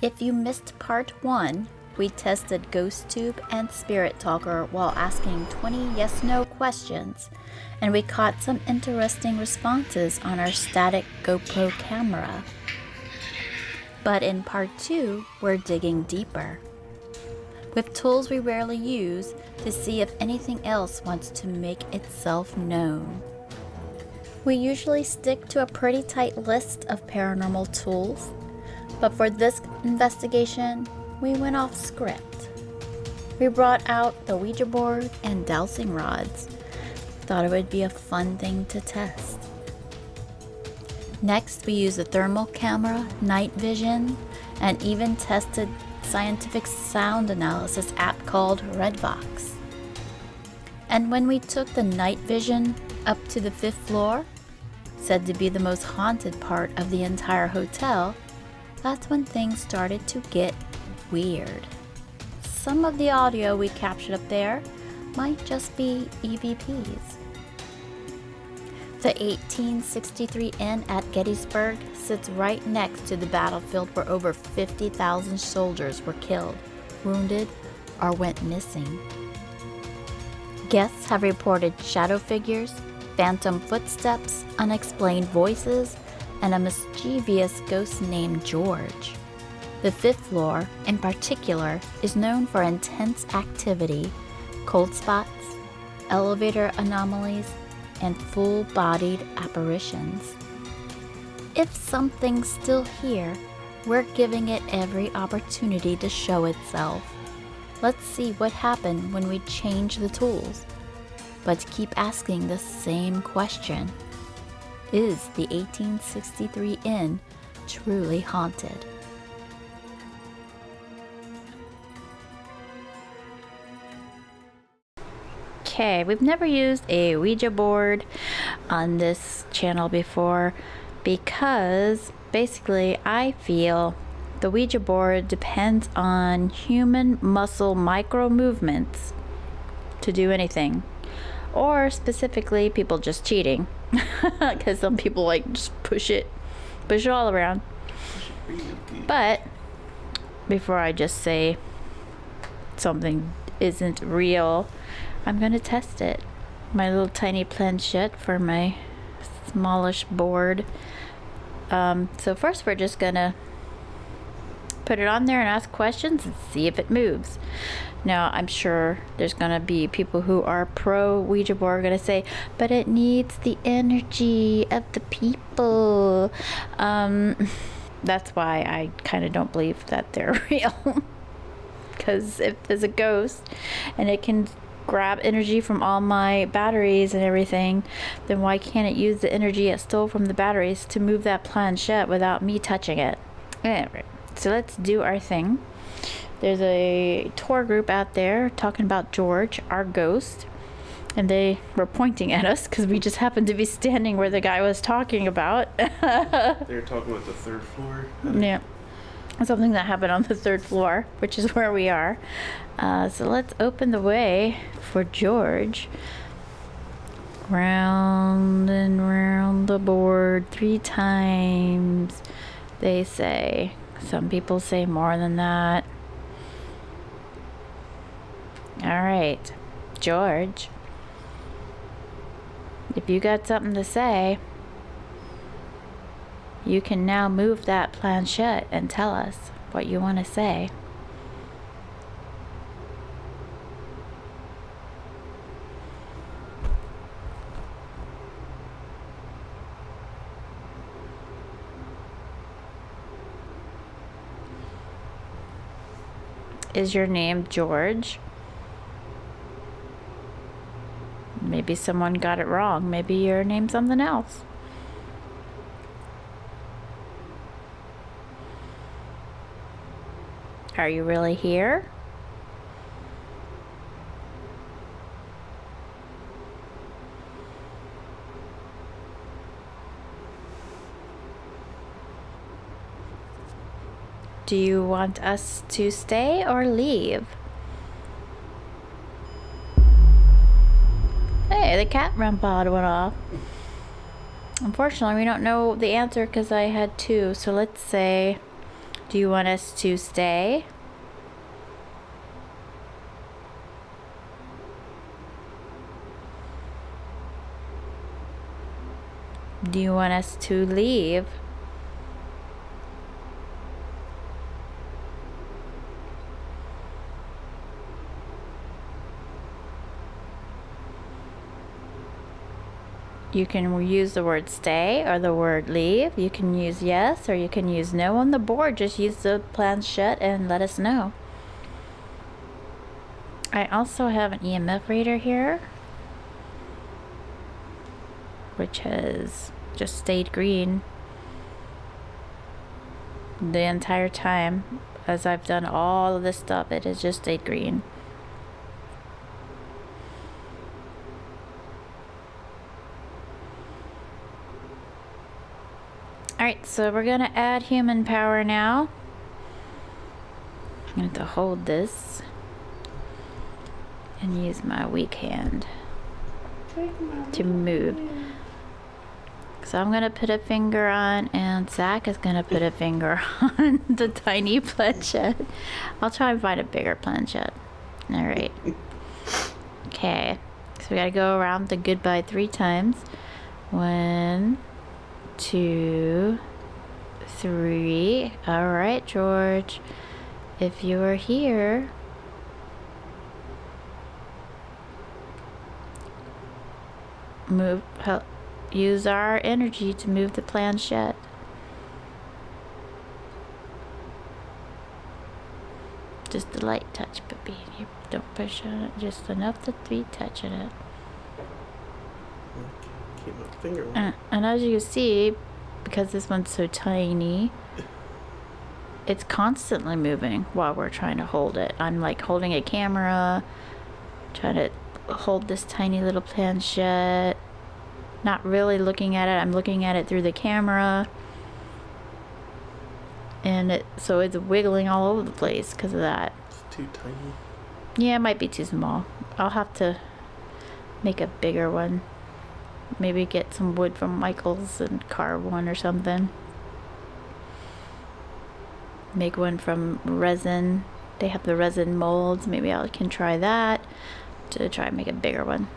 If you missed part 1, we tested Ghost Tube and Spirit Talker while asking 20 yes-no questions, and we caught some interesting responses on our static GoPro camera. But in part 2, we're digging deeper, with tools we rarely use to see if anything else wants to make itself known. We usually stick to a pretty tight list of paranormal tools, but for this investigation, we went off script. We brought out the Ouija board and dowsing rods. Thought it would be a fun thing to test. Next, we used a thermal camera, night vision, and even tested scientific sound analysis app called RedVox. And when we took the night vision up to the 5th floor, said to be the most haunted part of the entire hotel, that's when things started to get weird. Some of the audio we captured up there might just be EVPs. The 1863 Inn at Gettysburg sits right next to the battlefield where over 50,000 soldiers were killed, wounded, or went missing. Guests have reported shadow figures, phantom footsteps, unexplained voices, and a mischievous ghost named George. The 5th floor, in particular, is known for intense activity, cold spots, elevator anomalies, and full-bodied apparitions. If something's still here, we're giving it every opportunity to show itself. Let's see what happened when we change the tools. But keep asking the same question. Is the 1863 Inn truly haunted? Okay, we've never used a Ouija board on this channel before because basically I feel the Ouija board depends on human muscle micro movements to do anything, or specifically people just cheating. Because some people like just push it all around. But before I just say something isn't real, I'm gonna test it. My little tiny planchette for my smallish board. So first we're just gonna put it on there and ask questions and see if it moves. Now, I'm sure there's going to be people who are pro Ouija board going to say, but it needs the energy of the people. That's why I kind of don't believe that they're real. Because if there's a ghost and it can grab energy from all my batteries and everything, then why can't it use the energy it stole from the batteries to move that planchette without me touching it? Anyway, so let's do our thing. There's a tour group out there talking about George, our ghost, and they were pointing at us because we just happened to be standing where the guy was talking about. They were talking about the 3rd floor? Yeah. Something that happened on the 3rd floor, which is where we are. So let's open the way for George. Round and round the board 3 times, they say. Some people say more than that. All right, George, if you got something to say, you can now move that planchette and tell us what you want to say. Is your name George? Maybe someone got it wrong. Maybe your name's something else. Are you really here? Do you want us to stay or leave? Hey, the cat REM pod went off. Unfortunately, we don't know the answer because I had 2. So let's say Do you want us to stay? Do you want us to leave? You can use the word stay or the word leave. You can use yes or you can use no on the board. Just use the planchette and let us know. I also have an EMF reader here, which has just stayed green the entire time. As I've done all of this stuff, it has just stayed green. Alright, so we're gonna add human power now. I'm going to hold this and use my weak hand to move. So I'm gonna put a finger on, and Zach is gonna put a finger on the tiny planchette. I'll try and find a bigger planchette. Alright. Okay. So we gotta go around the goodbye 3 times. 1, 2, 3. Alright, George. If you are here, use our energy to move the planchette. Just a light touch, puppy. You don't push on it, just enough to be touching it. Keep my finger on. And as you can see, because this one's so tiny, it's constantly moving while we're trying to hold it. I'm like holding a camera, trying to hold this tiny little planchette. Not really looking at it. I'm looking at it through the camera, and so it's wiggling all over the place because of that. It's too tiny. Yeah, it might be too small. I'll have to make a bigger one. Maybe get some wood from Michael's and carve one or something. Make one from resin. They have the resin molds. Maybe I can try that to try and make a bigger one.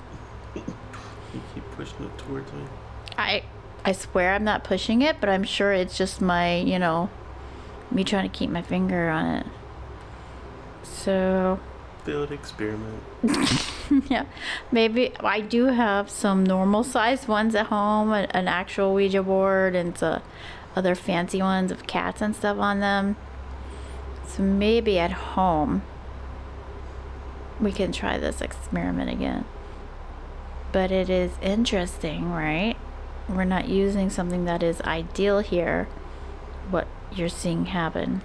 You keep pushing it towards me. I swear I'm not pushing it, but I'm sure it's just my, me trying to keep my finger on it. So... Field experiment. Yeah. Maybe I do have some normal sized ones at home, an actual Ouija board, and other fancy ones of cats and stuff on them. So maybe at home we can try this experiment again. But it is interesting, right? We're not using something that is ideal here. What you're seeing happen.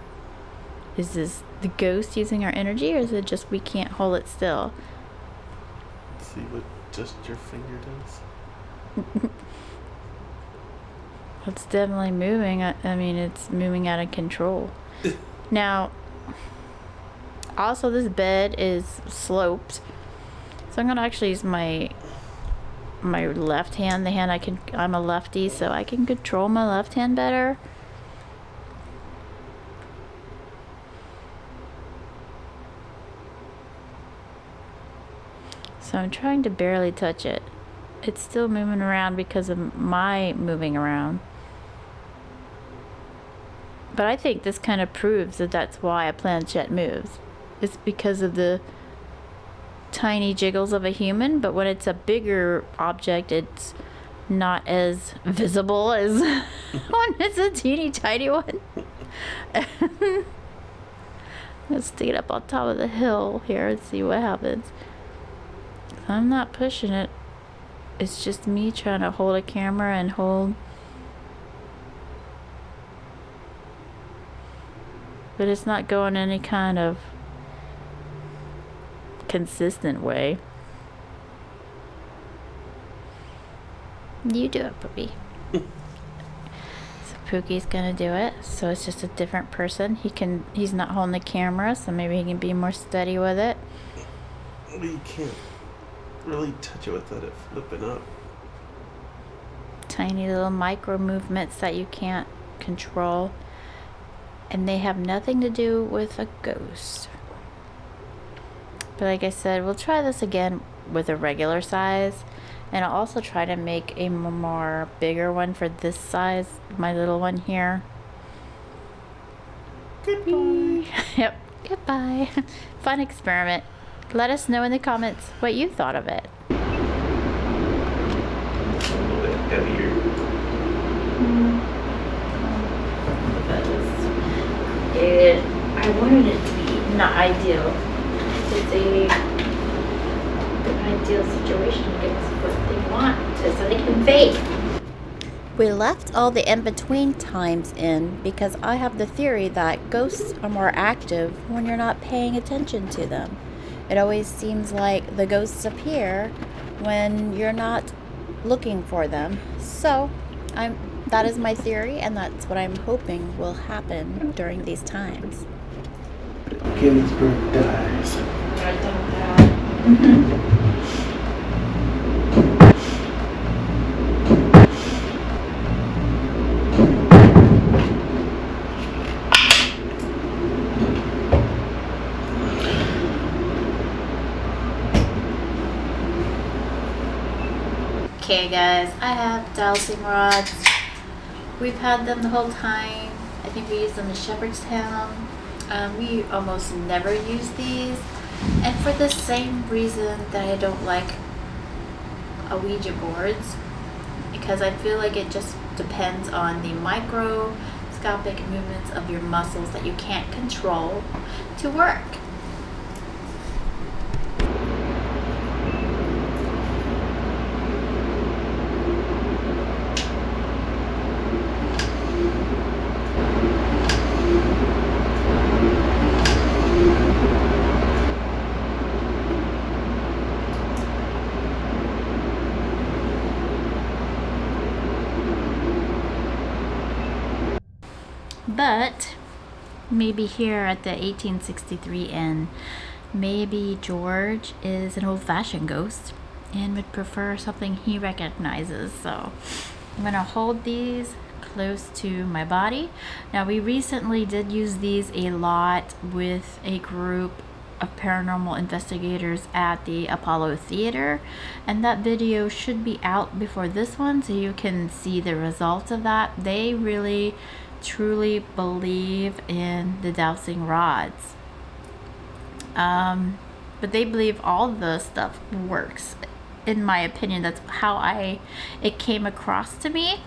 Is this the ghost using our energy, or is it just we can't hold it still? Let's see what just your finger does. It's definitely moving. I mean, it's moving out of control. Now, also this bed is sloped. So I'm going to actually use my left hand, I'm a lefty, so I can control my left hand better. So I'm trying to barely touch it. It's still moving around because of my moving around. But I think this kind of proves that that's why a planchette moves. It's because of the tiny jiggles of a human, but when it's a bigger object, it's not as visible as when it's a teeny tiny one. Let's stick it up on top of the hill here and see what happens. I'm not pushing it. It's just me trying to hold a camera and hold. But it's not going any kind of consistent way. You do it, puppy. So Pookie's gonna do it. So it's just a different person. He's not holding the camera, so maybe he can be more steady with it. Well, you can't really touch it without it flipping up. Tiny little micro movements that you can't control. and they have nothing to do with a ghost. But like I said, we'll try this again with a regular size, and I'll also try to make a more bigger one for this size, my little one here. Goodbye. Yep, goodbye. Fun experiment. Let us know in the comments what you thought of it. It's a little bit heavier. I wanted it to be not ideal. It's an ideal situation to give us what they want so they can fake. We left all the in-between times in because I have the theory that ghosts are more active when you're not paying attention to them. It always seems like the ghosts appear when you're not looking for them. So that is my theory, and that's what I'm hoping will happen during these times. Gettysburg dies. Okay guys, I have dowsing rods. We've had them the whole time. I think we used them in Shepherdstown. We almost never use these, and for the same reason that I don't like Ouija boards, because I feel like it just depends on the microscopic movements of your muscles that you can't control to work. But maybe here at the 1863 Inn, maybe George is an old-fashioned ghost and would prefer something he recognizes. So I'm gonna hold these close to my body. Now, we recently did use these a lot with a group of paranormal investigators at the Apollo Theater, and that video should be out before this one, so you can see the results of that. They really truly believe in the dowsing rods, but they believe all the stuff works. In my opinion, that's how it came across to me,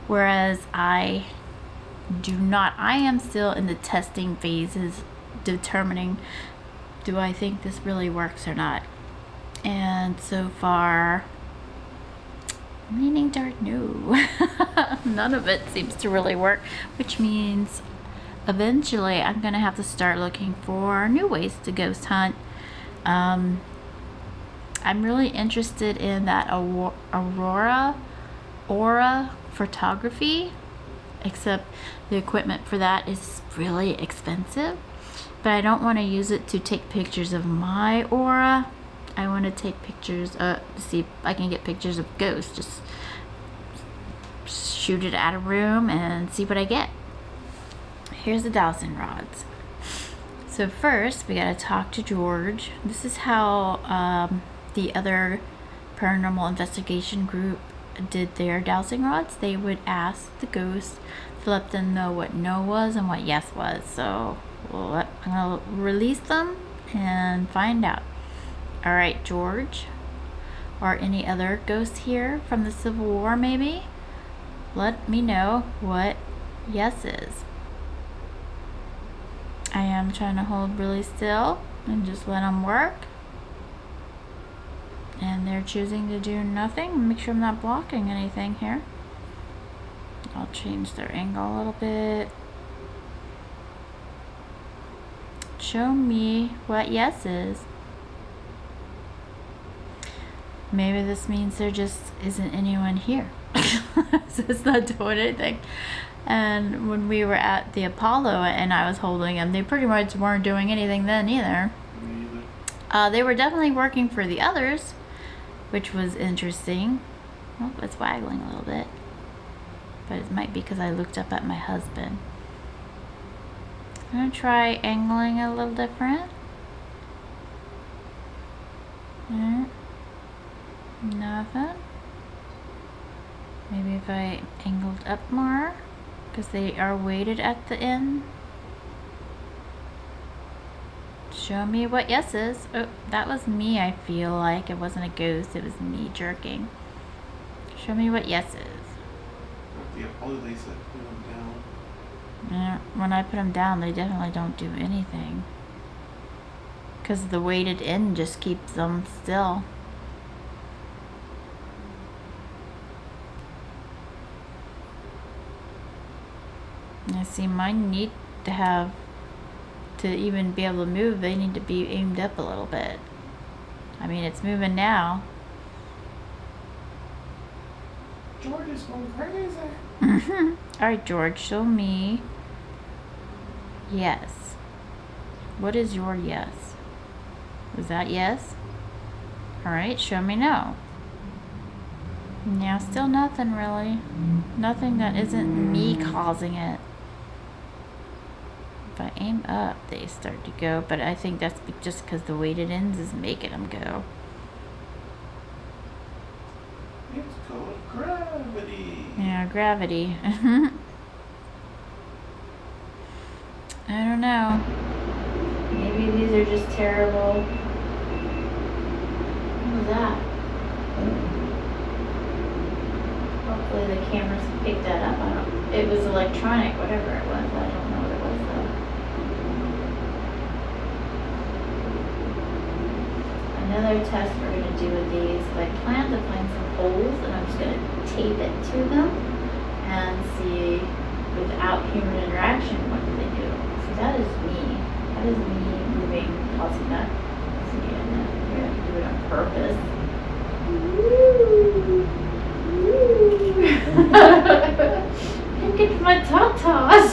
whereas I do not. I am still in the testing phases, determining, do I think this really works or not? And so far, I'm leaning toward no. None of it seems to really work, which means eventually I'm gonna have to start looking for new ways to ghost hunt. I'm really interested in that aura photography, except the equipment for that is really expensive. But I don't want to use it to take pictures of my aura. I want to take pictures to see if I can get pictures of ghosts. Just shoot it at a room and see what I get. Here's the dowsing rods. So first, we gotta talk to George. This is how the other paranormal investigation group did their dowsing rods. They would ask the ghost to let them know what no was and what yes was. So I'm gonna release them and find out. All right, George, or any other ghosts here from the Civil War maybe, let me know what yes is. I am trying to hold really still and just let them work. And they're choosing to do nothing. Make sure I'm not blocking anything here. I'll change their angle a little bit. Show me what yes is. Maybe this means there just isn't anyone here. So it's not doing anything. And when we were at the Apollo and I was holding them, they pretty much weren't doing anything then either. Me either. They were definitely working for the others, which was interesting. Oh, it's waggling a little bit. But it might be because I looked up at my husband. I'm gonna try angling a little different. Nothing. Maybe if I angled up more, because they are weighted at the end. Show me what yes is. Oh, that was me, I feel like. It wasn't a ghost, it was me jerking. Show me what yes is. Yeah, probably they said put them down. Yeah, when I put them down, they definitely don't do anything. Because the weighted end just keeps them still. I see mine need to have, to even be able to move, they need to be aimed up a little bit. I mean, it's moving now. George is going crazy. Alright, George, show me yes. What is your yes? Was that yes? Alright, show me no. Now, still nothing really. Nothing that isn't me causing it. If I aim up, they start to go, but I think that's just because the weighted ends is making them go. It's called gravity. Yeah, gravity. I don't know. Maybe these are just terrible. What was that? Hopefully the cameras picked that up. It was electronic, whatever it was. I don't know what it was though. Another test we're going to do with these. I plan to find some holes and I'm just going to tape it to them and see without human interaction what do they do. See, that is me. That is me moving, causing that. See, and then we're going to do it on purpose. Look at my tatas.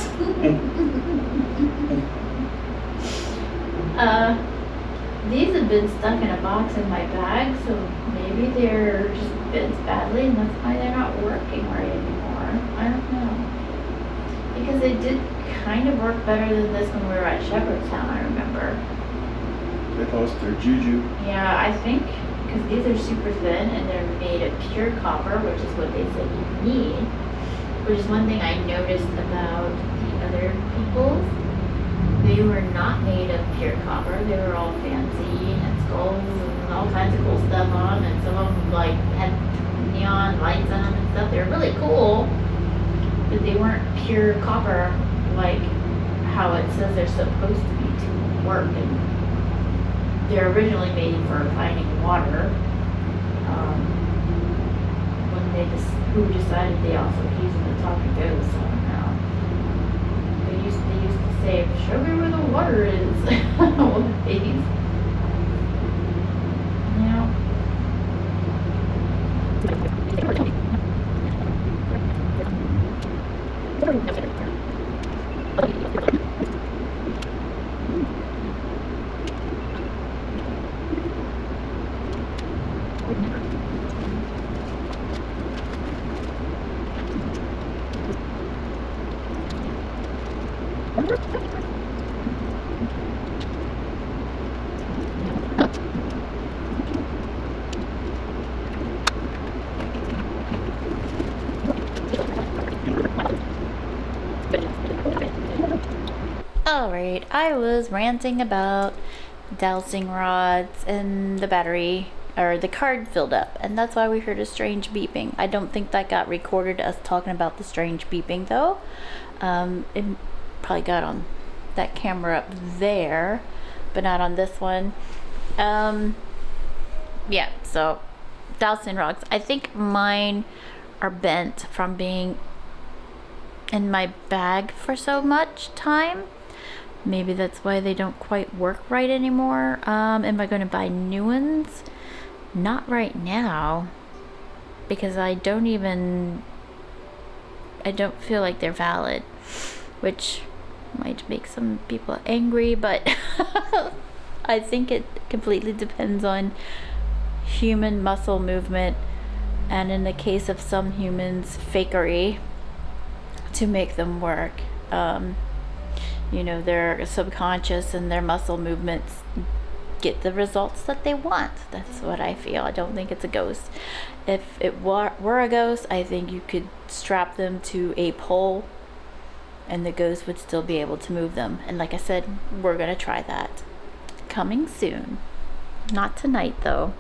These have been stuck in a box in my bag, so maybe they're just bent badly and that's why they're not working right anymore. I don't know. Because they did kind of work better than this when we were at Shepherdstown, I remember. They lost their juju. Yeah, I think because these are super thin and they're made of pure copper, which is what they said you need, which is one thing I noticed about the other people's. They were not made of pure copper. They were all fancy, had skulls and all kinds of cool stuff on them, and some of them like had neon lights on them and stuff. They were really cool, but they weren't pure copper like how it says they're supposed to be to work. And they're originally made for finding water. When who decided they also use them to talk to ghosts, I don't know. They used to say, show me where the water is. With these. Yeah. Alright, I was ranting about dowsing rods and the battery, or the card filled up, and that's why we heard a strange beeping. I don't think that got recorded, us talking about the strange beeping though. It probably got on that camera up there, but not on this one. Yeah, so dowsing rods. I think mine are bent from being in my bag for so much time. Maybe that's why they don't quite work right anymore. Am I going to buy new ones? Not right now, because I don't feel like they're valid, which might make some people angry, but I think it completely depends on human muscle movement, and in the case of some humans, fakery to make them work. you know, their subconscious and their muscle movements get the results that they want. That's what I feel. I don't think it's a ghost. If it were a ghost, I think you could strap them to a pole and the ghost would still be able to move them. And like I said, we're gonna try that. Coming soon. Not tonight though.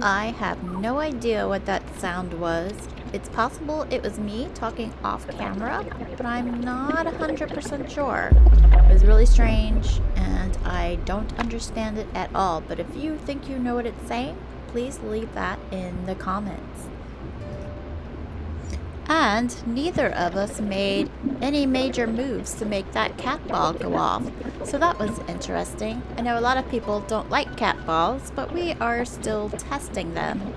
I have no idea what that sound was. It's possible it was me talking off camera, but I'm not 100% sure. It was really strange, and I don't understand it at all. But if you think you know what it's saying, please leave that in the comments. And neither of us made any major moves to make that cat ball go off. So that was interesting. I know a lot of people don't like cat balls, but we are still testing them.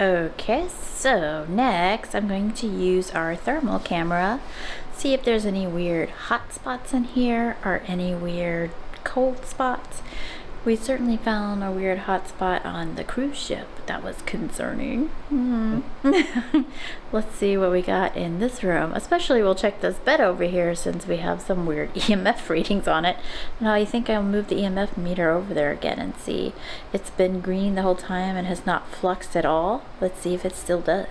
Okay, so next I'm going to use our thermal camera, see if there's any weird hot spots in here or any weird cold spots. We certainly found a weird hot spot on the cruise ship. That was concerning. Let's see what we got in this room. Especially we'll check this bed over here since we have some weird EMF readings on it. Now I think I'll move the EMF meter over there again and see. It's been green the whole time and has not fluxed at all. Let's see if it still does.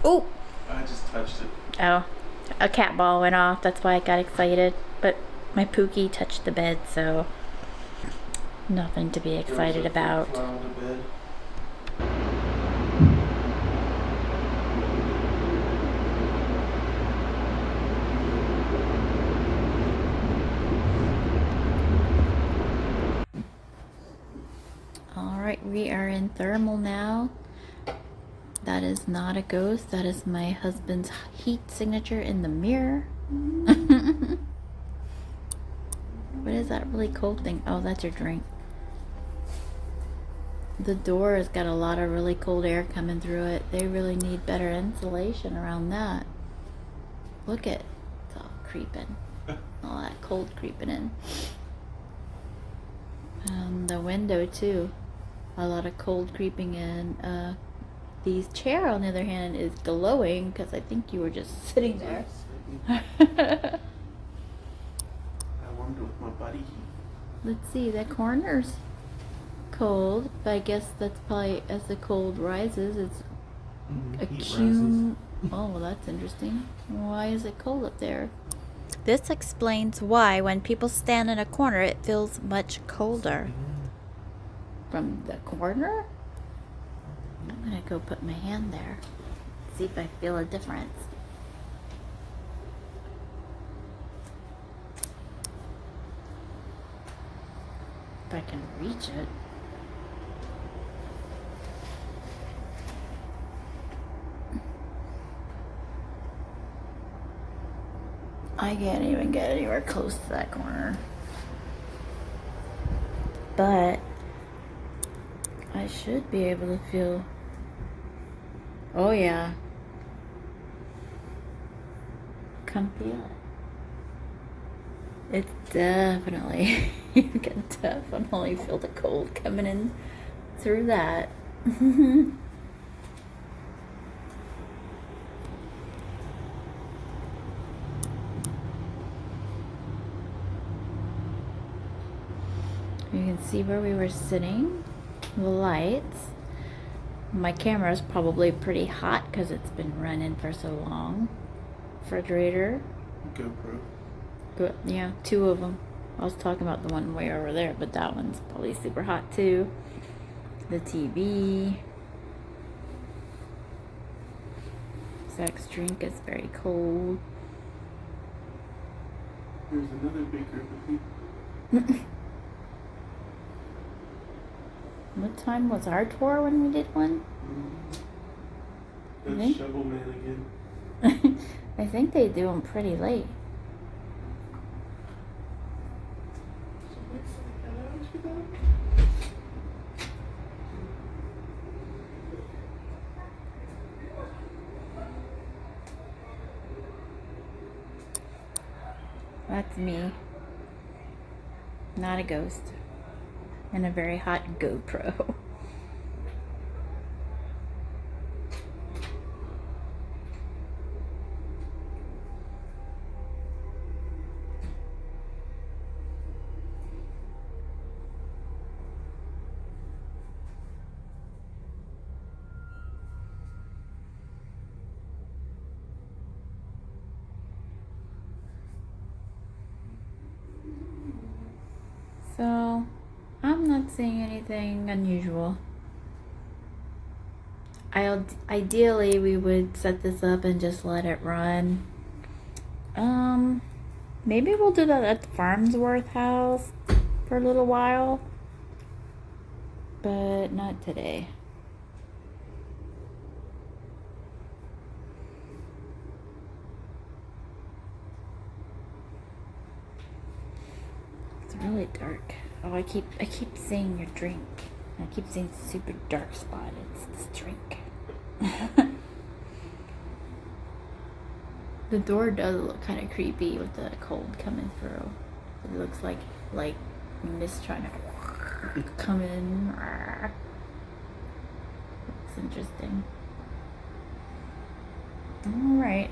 Oh! I just touched it. Oh, a cat ball went off. That's why I got excited. But my Pookie touched the bed, so nothing to be excited about. Alright, we are in thermal now. That is not a ghost. That is my husband's heat signature in the mirror. What is that really cold thing? Oh, that's your drink. The door has got a lot of really cold air coming through it. They really need better insulation around that. Look at it. It's all creeping. All that cold creeping in. The window too. A lot of cold creeping in. The chair on the other hand is glowing because I think you were just sitting there. I warmed it with my buddy. Let's see, that corner's cold, but I guess that's probably as the cold rises, it's Oh, well, that's interesting. Why is it cold up there? This explains why when people stand in a corner, it feels much colder. From the corner? I'm gonna go put my hand there, see if I feel a difference. If I can reach it. I can't even get anywhere close to that corner. But I should be able to feel. Oh yeah. Come feel it. It's definitely You can definitely feel the cold coming in through that. You can see where we were sitting, the lights. My camera is probably pretty hot because it's been running for so long. Refrigerator. GoPro. But yeah, 2 of them. I was talking about the one way over there, but that one's probably super hot too. The TV. Zach's drink is very cold. There's another big group of people. What time was our tour when we did one? That's Shovel Man again. I think they do them pretty late. That's me. Not a ghost. And a very hot GoPro. So, I'm not seeing anything unusual. Ideally, we would set this up and just let it run. Maybe we'll do that at the Farnsworth house for a little while, but not today. It's really dark. Oh, I keep seeing your drink. I keep seeing super dark spot. It's this drink. The door does look kind of creepy with the cold coming through. It looks like mist trying to come in. It's interesting. All right,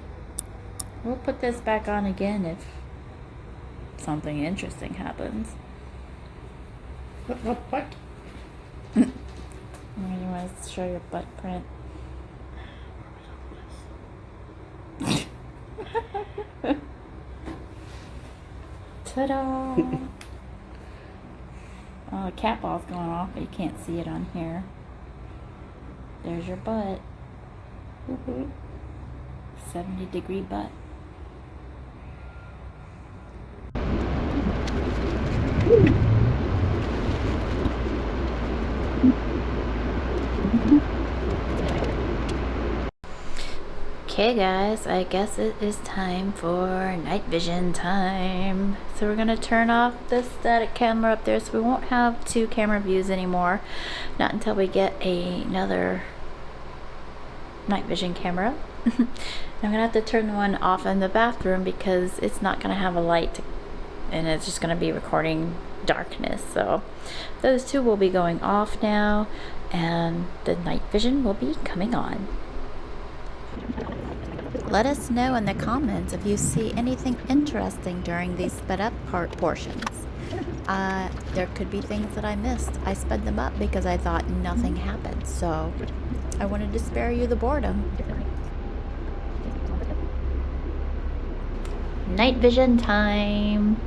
we'll put this back on again if something interesting happens. What? You want to show your butt print? Ta-da! Oh, a cat ball's going off, but you can't see it on here. There's your butt. 70-degree butt. Okay guys, I guess it is time for night vision time. So we're gonna turn off the static camera up there so we won't have 2 camera views anymore. Not until we get another night vision camera. I'm gonna have to turn the one off in the bathroom because it's not gonna have a light and it's just gonna be recording darkness. So those 2 will be going off now and the night vision will be coming on. Let us know in the comments if you see anything interesting during these sped up portions. There could be things that I missed. I sped them up because I thought nothing happened, so I wanted to spare you the boredom. Night vision time.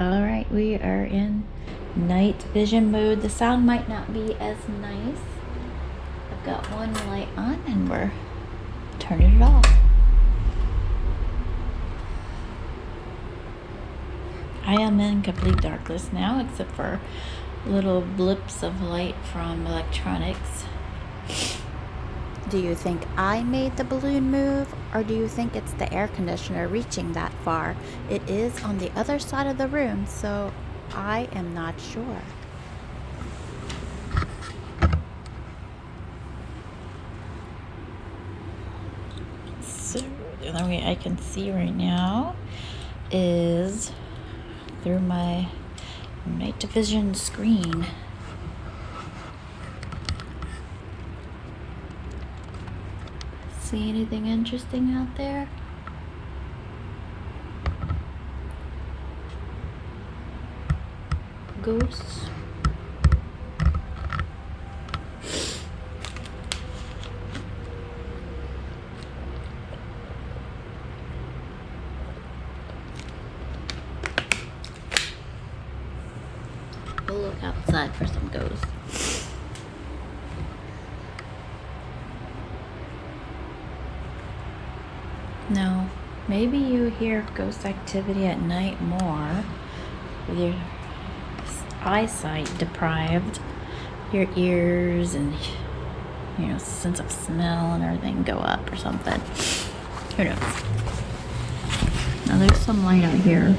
Alright, we are in night vision mode. The sound might not be as nice. I've got one light on and we're turning it off. I am in complete darkness now except for little blips of light from electronics. Do you think I made the balloon move, or do you think it's the air conditioner reaching that far? It is on the other side of the room, so I am not sure. So the only way I can see right now is through my night vision screen. See anything interesting out there? Ghosts? We'll look outside for some ghosts. No, maybe you hear ghost activity at night more with your eyesight deprived, your ears and sense of smell and everything go up or something. Who knows? Now there's some light out here.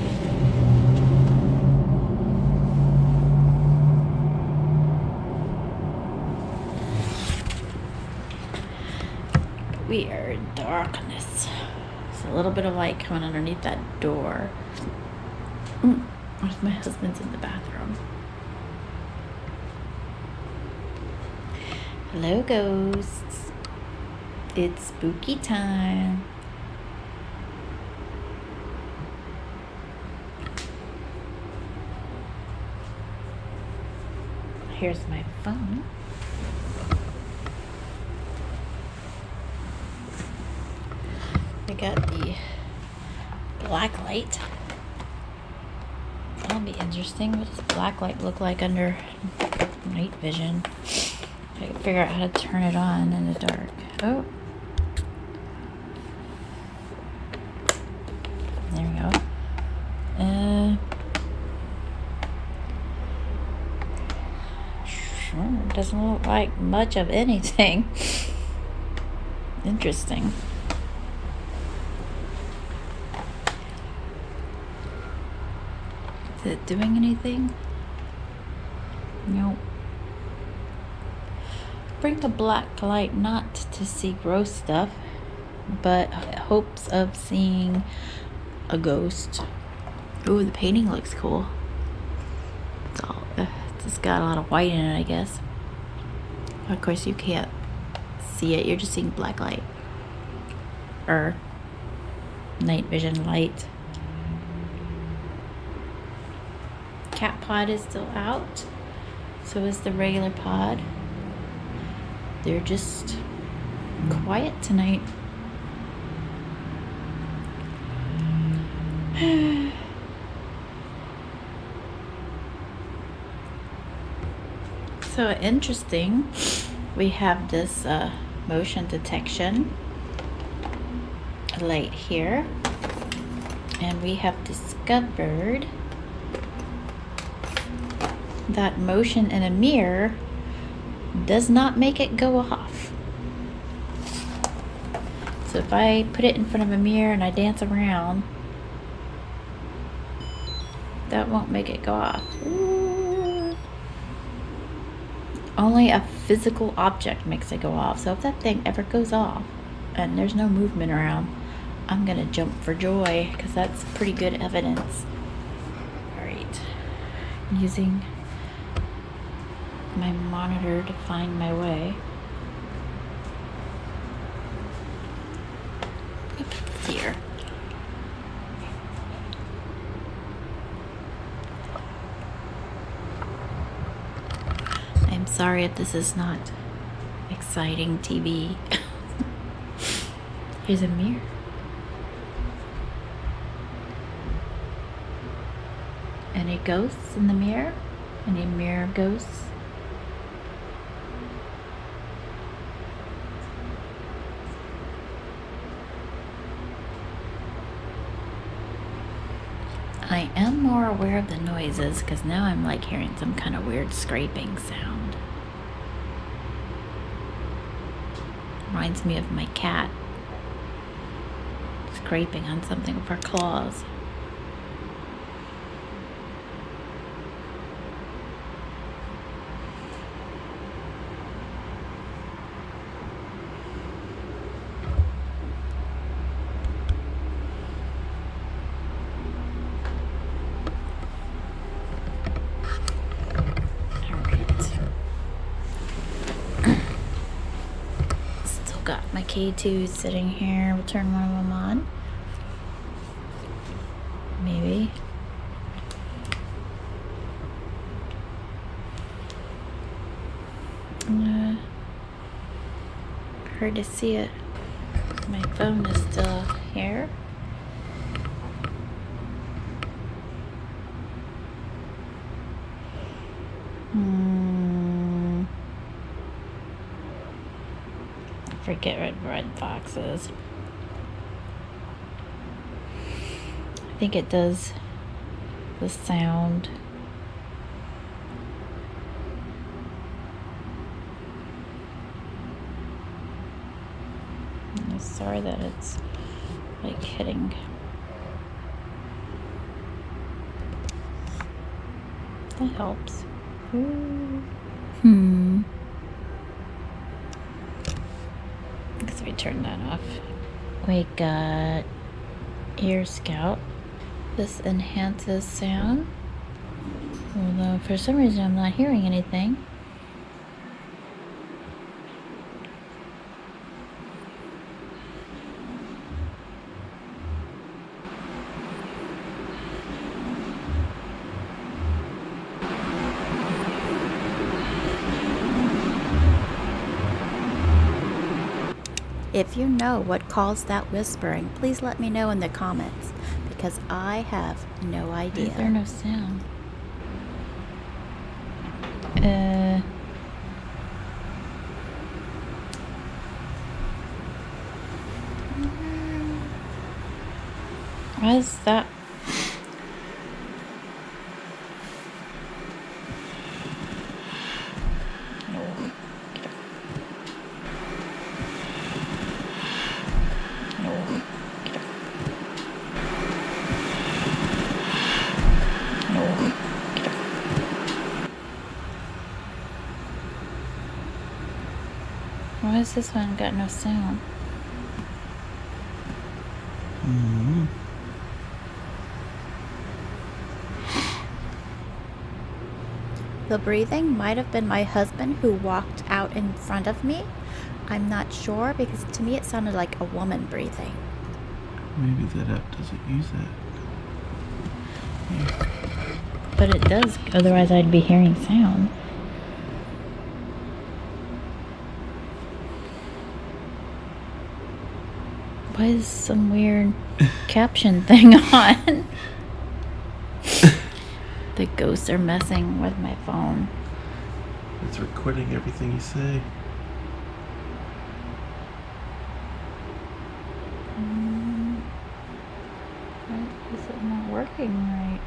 We are in darkness. There's a little bit of light coming underneath that door. My husband's in the bathroom. Hello, ghosts. It's spooky time. Here's my phone. I got the black light. That'll be interesting. What does black light look like under night vision? I can figure out how to turn it on in the dark. Oh. There we go. Sure, doesn't look like much of anything. Interesting. Is it doing anything? Nope. Bring the black light not to see gross stuff, but hopes of seeing a ghost. Ooh, the painting looks cool. It's got a lot of white in it, I guess. Of course, you can't see it. You're just seeing black light. Or night vision light. Cat pod is still out. So is the regular pod. They're just quiet tonight. So interesting. We have this motion detection light here. And we have discovered that motion in a mirror does not make it go off. So if I put it in front of a mirror and I dance around, that won't make it go off. Ooh. Only a physical object makes it go off. So if that thing ever goes off and there's no movement around, I'm gonna jump for joy because that's pretty good evidence. All right, using my monitor to find my way. Here. I'm sorry if this is not exciting TV. Here's a mirror. Any ghosts in the mirror? Any mirror ghosts? I am more aware of the noises because now I'm like hearing some kind of weird scraping sound. Reminds me of my cat scraping on something with her claws. got my K2s sitting here. We'll turn one of them on. Maybe. Hard to see it. My phone is still here. I forget what RedVox is. I think it does the sound. I'm sorry that it's like hitting. That helps. I guess we turn that off. We got Ear Scout. This enhances sound. Although for some reason I'm not hearing anything. If you know what caused that whispering, please let me know in the comments, because I have no idea. Is there no sound? What is that? Why is this one got no sound? The breathing might have been my husband who walked out in front of me. I'm not sure, because to me it sounded like a woman breathing. Maybe that app doesn't use that. Yeah. But it does, otherwise I'd be hearing sound. Why is some weird caption thing on? The ghosts are messing with my phone. It's recording everything you say. Why is it not working right?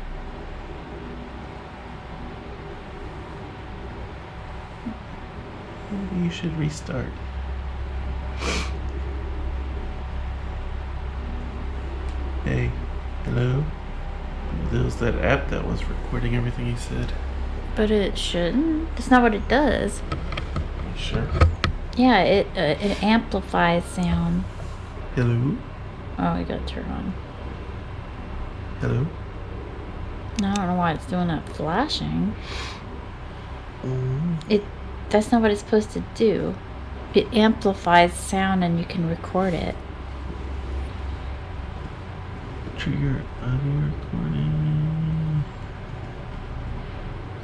Maybe you should restart. Hey, hello? There was that app that was recording everything you said. But it shouldn't. That's not what it does. You sure? Yeah, it amplifies sound. Hello? Oh, I gotta turn on. Hello? I don't know why it's doing that flashing. That's not what it's supposed to do. It amplifies sound and you can record it. Trigger audio recording.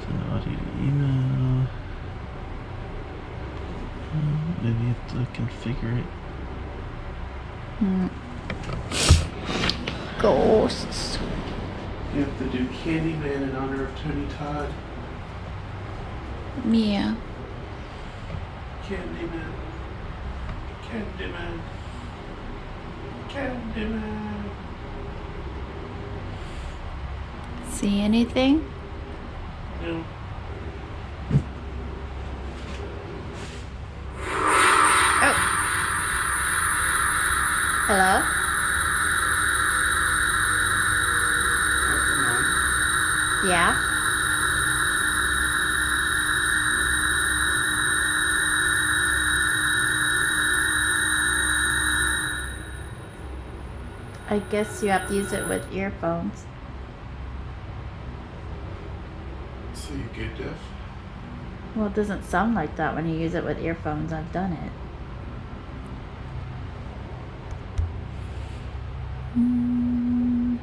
Send audio to email. Maybe you have to configure it. Ghosts. You have to do Candyman in honor of Tony Todd. Yeah. Candyman. Candyman. Candyman. See anything? No. Oh. Hello? Yeah? I guess you have to use it with earphones. So you get deaf? Well, it doesn't sound like that when you use it with earphones. I've done it. Mm.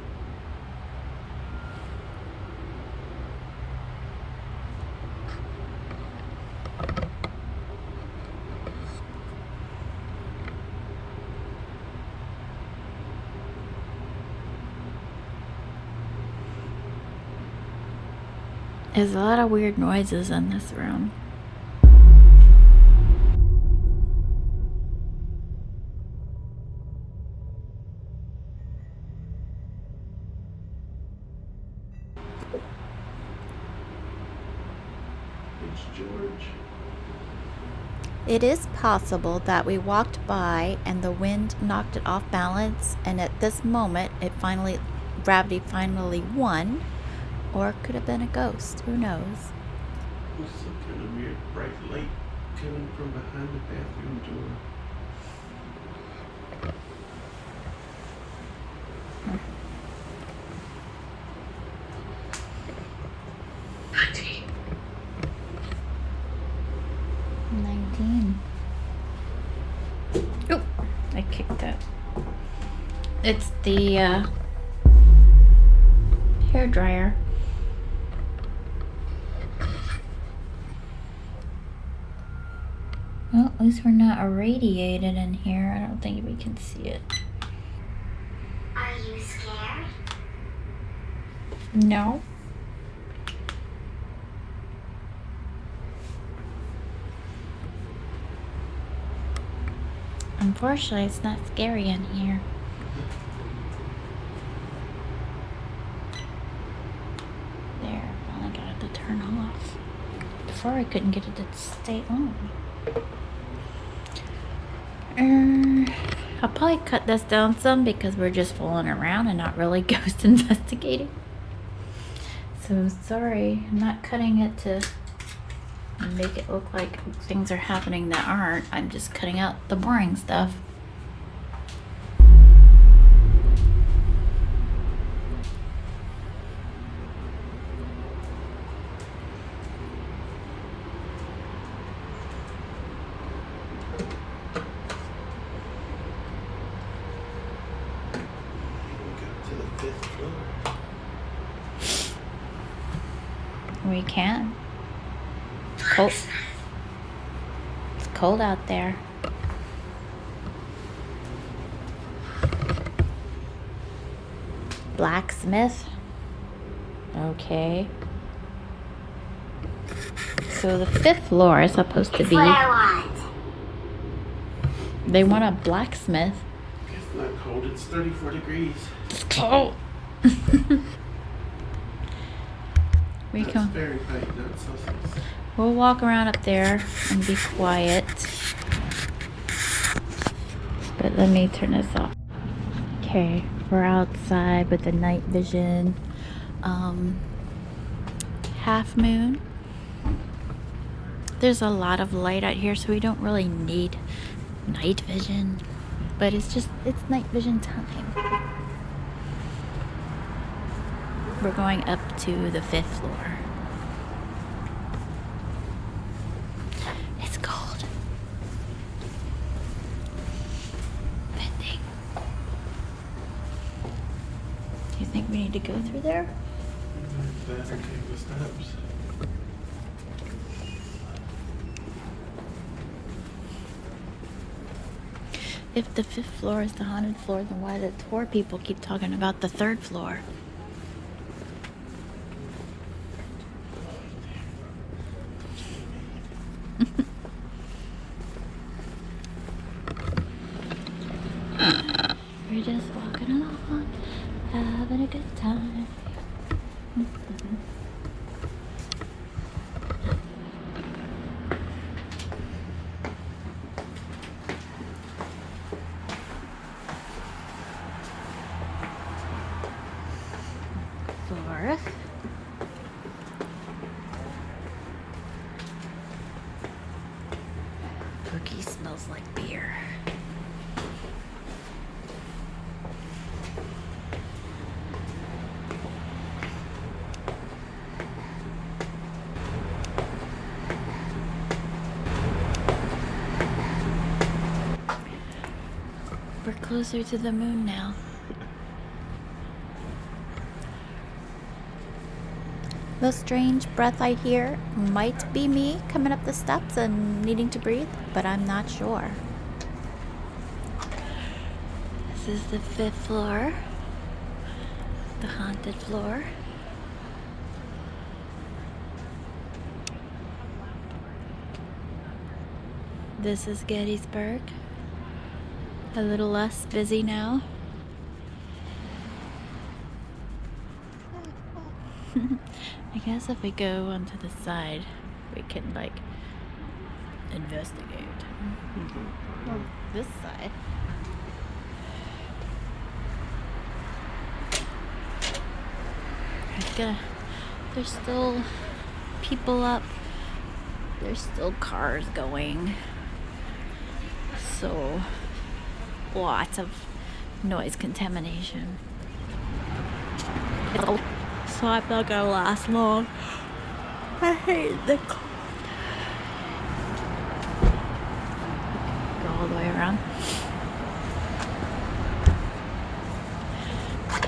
There's a lot of weird noises in this room. It's George. It is possible that we walked by and the wind knocked it off balance, and at this moment gravity finally won, or it could have been a ghost. Who knows? There's some kind of weird bright light coming from behind the bathroom door. Auntie. 19. Oh, I kicked that. It's the hair dryer. Well, at least we're not irradiated in here. I don't think we can see it. Are you scared? No. Unfortunately, it's not scary in here. There, finally got it to turn off. Before I couldn't get it to stay on. I'll probably cut this down some because we're just fooling around and not really ghost investigating. So sorry, I'm not cutting it to make it look like things are happening that aren't. I'm just cutting out the boring stuff. We can. It's cold. It's cold out there. Blacksmith. Okay. So the 5th floor is supposed to be. What I want. They want a blacksmith. It's not cold, it's 34 degrees. It's cold. We That's can. Fahrenheit, not Celsius. We'll walk around up there and be quiet. But let me turn this off. Okay, we're outside with the night vision. Half moon. There's a lot of light out here, so we don't really need night vision. But it's night vision time. We're going up to the 5th floor. It's cold. Bending. Do you think we need to go through there? Better take the steps. If the 5th floor is the haunted floor, then why do the tour people keep talking about the 3rd floor? We're just walking along, having a good time. Fourth. Cookie smells like beer. We're closer to the moon now. The strange breath I hear might be me coming up the steps and needing to breathe, but I'm not sure. This is the 5th floor, the haunted floor. This is Gettysburg. A little less busy now. I guess if we go onto the side, we can like investigate. Well, this side. There's still people up. There's still cars going. So lots of noise contamination. So I'm not gonna last long. I hate the cold. Go all the way around.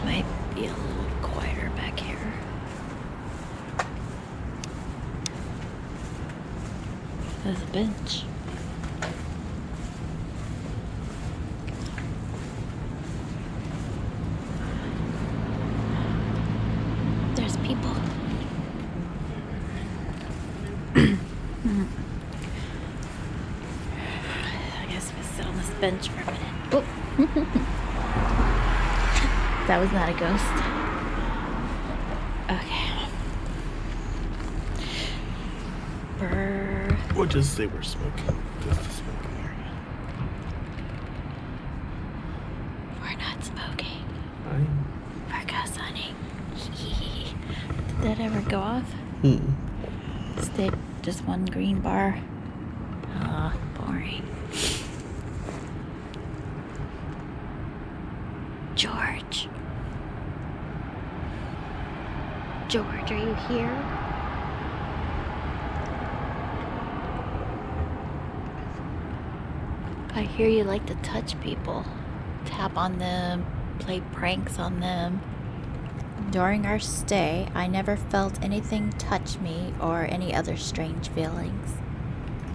Might be a little quieter back here. There's a bench. There's people. I guess we sit on this bench for a minute. Oh. That was not a ghost. Okay. We'll just say we're smoking. Just a smoking area. We're not smoking. Fine. We're ghost hunting. Did that ever go off? Stayed just one green bar. Ah, boring. George. George, are you here? I hear you like to touch people, tap on them, play pranks on them. During our stay, I never felt anything touch me or any other strange feelings.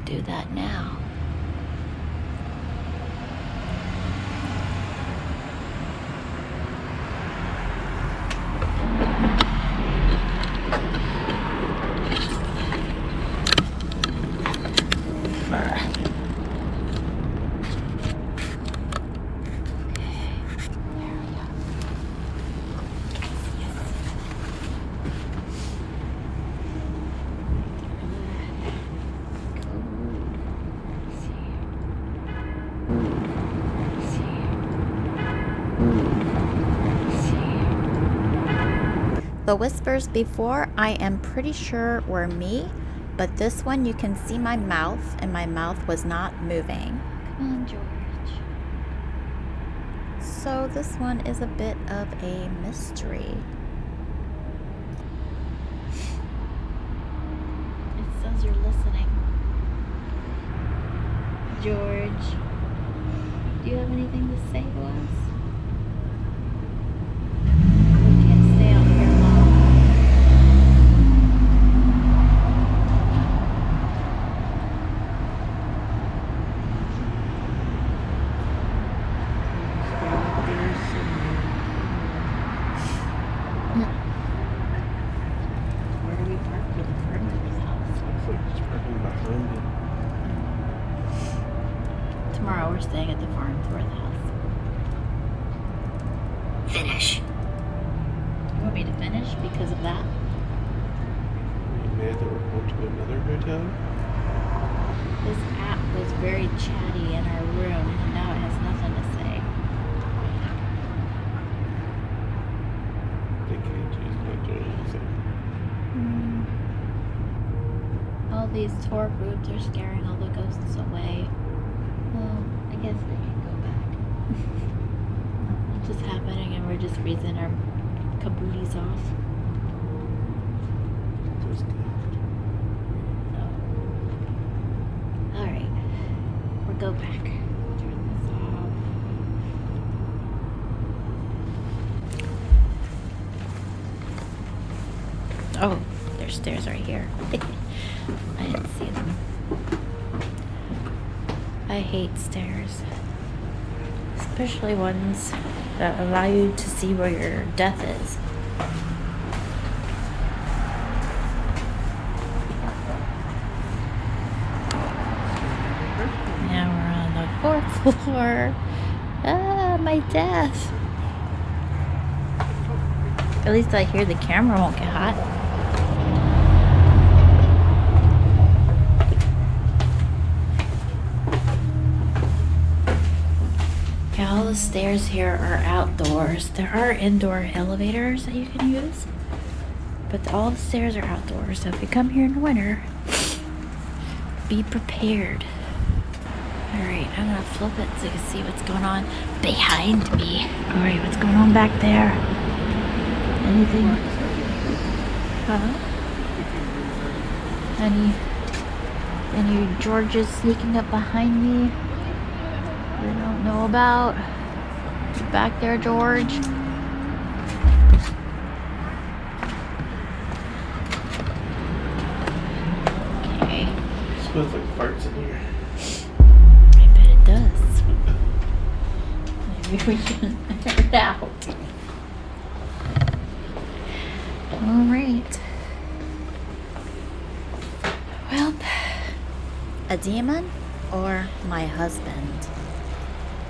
Do that now. The whispers before, I am pretty sure were me, but this one you can see my mouth, and my mouth was not moving. Come on, George. So this one is a bit of a mystery. It says you're listening. George, do you have anything to say to us? Tomorrow we're staying at the farm for the house. Finish. You want me to finish because of that? Are you mad that we're going to another hotel? This app was very chatty in our room, and now it has nothing to say. They can't choose not to anything. All these tour groups are scaring all the ghosts away. Well, I guess they can go back. It's just happening, and we're just freezing our kabooties off. Just So, all right, we'll go back. Turn this off. Oh, There's stairs right here. I didn't see them. I hate stairs. Especially ones that allow you to see where your death is. Now we're on the 4th floor. Ah, my death. At least I hear the camera won't get hot. Yeah, all the stairs here are outdoors. There are indoor elevators that you can use, but all the stairs are outdoors. So if you come here in the winter, be prepared. Alright, I'm gonna flip it so you can see what's going on behind me. Alright, what's going on back there? Anything? Huh? Any Georges sneaking up behind me we don't know about? You back there, George? Okay. Smells like farts in here. I bet it does. Maybe we can air it out. Alright. Well, a demon or my husband?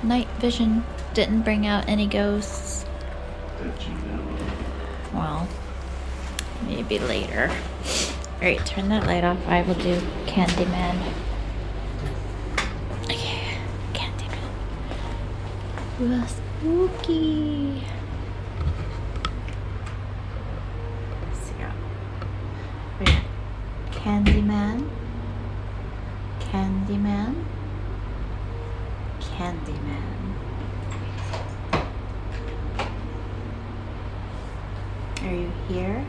Night vision didn't bring out any ghosts. That you know. Well, maybe later. Alright, turn that light off. I will do Candyman. Okay, Candyman. Ooh, spooky. Candyman, Candyman, Candyman. Are you here?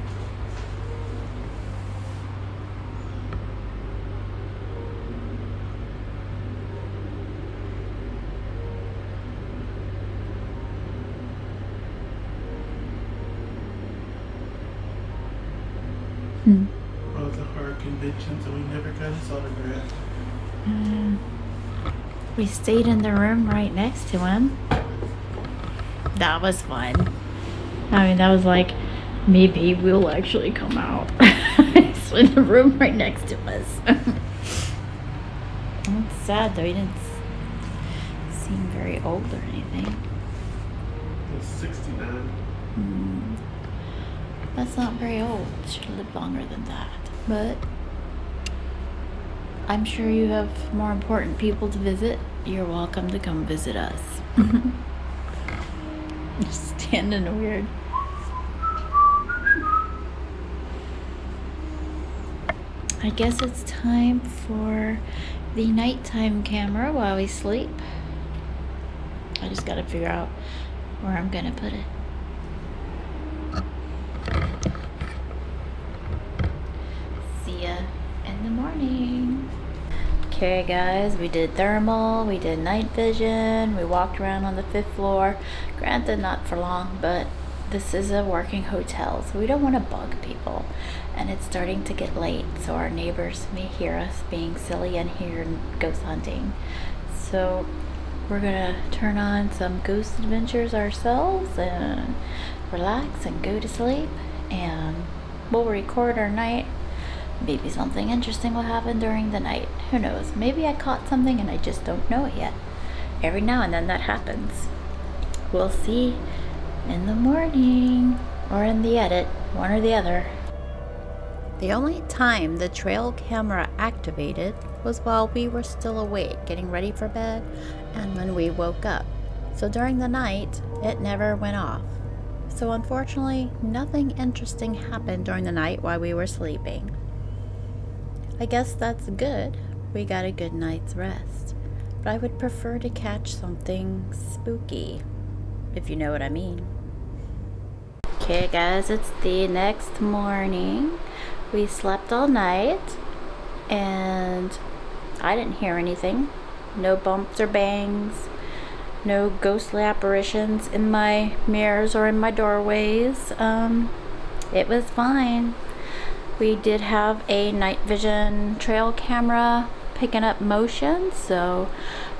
All the horror conventions and we never got his autograph. We stayed in the room right next to him. That was fun. I mean, that was like, maybe we'll actually come out. So in the room right next to us. It's sad though, he didn't seem very old or anything. He's 69. That's not very old. Should have lived longer than that. But I'm sure you have more important people to visit. You're welcome to come visit us. Just standing weird. I guess it's time for the nighttime camera while we sleep. I just gotta figure out where I'm gonna put it. See ya in the morning. Okay guys, we did thermal, we did night vision, we walked around on the 5th floor. Granted, not for long, but this is a working hotel, so we don't want to bug people. And it's starting to get late, so our neighbors may hear us being silly and hear ghost hunting. So we're gonna turn on some ghost adventures ourselves and relax and go to sleep, and we'll record our night. Maybe something interesting will happen during the night. Who knows? Maybe I caught something and I just don't know it yet. Every now and then that happens. We'll see in the morning or in the edit, one or the other. The only time the trail camera activated was while we were still awake, getting ready for bed, and when we woke up. So during the night, it never went off. So unfortunately, nothing interesting happened during the night while we were sleeping. I guess that's good. We got a good night's rest. But I would prefer to catch something spooky, if you know what I mean. Okay guys, it's the next morning. We slept all night and I didn't hear anything. No bumps or bangs. No ghostly apparitions in my mirrors or in my doorways. It was fine. We did have a night vision trail camera picking up motion, so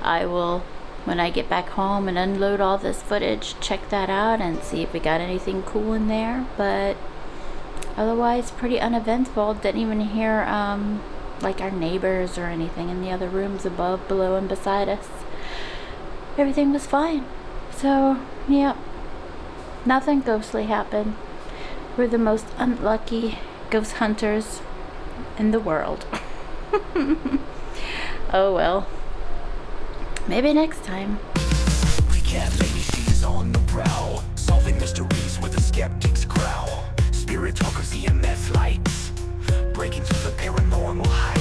I will, when I get back home and unload all this footage, check that out and see if we got anything cool in there. But otherwise, pretty uneventful. Didn't even hear like our neighbors or anything in the other rooms above, below, and beside us. Everything was fine. So, yeah, nothing ghostly happened. We're the most unlucky ghost hunters in the world. Oh well. Maybe next time. Cat lady, she's on the prowl, solving mysteries with a skeptic's growl. Spirit talkers, EMF lights, breaking through the paranormal heights.